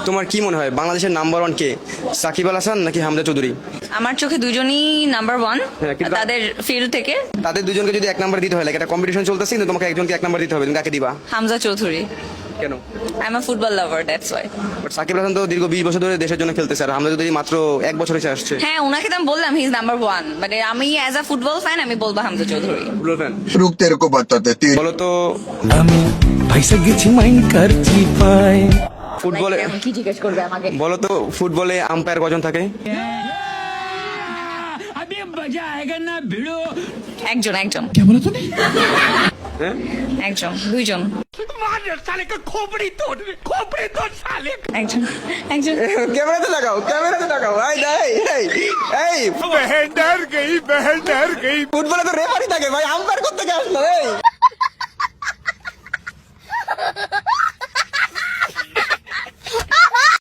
তোমার কি মনে হয় বাংলাদেশের নাম্বার ওয়ান কে, সাকিব আল হাসান নাকি হামজা চৌধুরী? আমার চোখে দুজনই নাম্বার ওয়ান হ্যাঁ, কিন্তু- তাদের ফিল্ড থেকে। তাদের দুজনকে যদি এক নাম্বার দিতে হয়, একটা কম্পিটিশন চলতেছে, কিন্তু তোমাকে একজনকে এক নাম্বার দিতে হবে, তুমি কাকে দিবা? হামজা চৌধুরী। কেন? I am a football lover, that's why. But Shakib Al Hasan তো দীর্ঘ 20 বছর ধরে দেশের জন্য খেলতেছে, আর হামজা চৌধুরী মাত্র 1 বছর এসে আসছে। হ্যাঁ, ওনাকে তো আমি বললাম হি ইজ নাম্বার ওয়ান, মানে আমি অ্যাজ আ ফুটবল ফ্যান আমি বলবো হামজা চৌধুরী। ফুটবল ফ্যান रुक तेरे को बताते तेरे বলো তো, আমি ভাইসা গেছি মাইনকার চিপায়। ফুটবলে Like, কি জিজ্ঞেস করবে আমাকে? বলো তো, ফুটবলে আম্পায়ার কজন থাকে? একজন একজন হ্যাঁ? একজন দুইজন একজন একজন ক্যামেরাতে লাগাও, ক্যামেরাতে লাগাও। এই এই এই বহন ডর গই ফুটবলে তো রেফারি থাকে ভাই, আম্পায়ার করতে কে আসলো? এই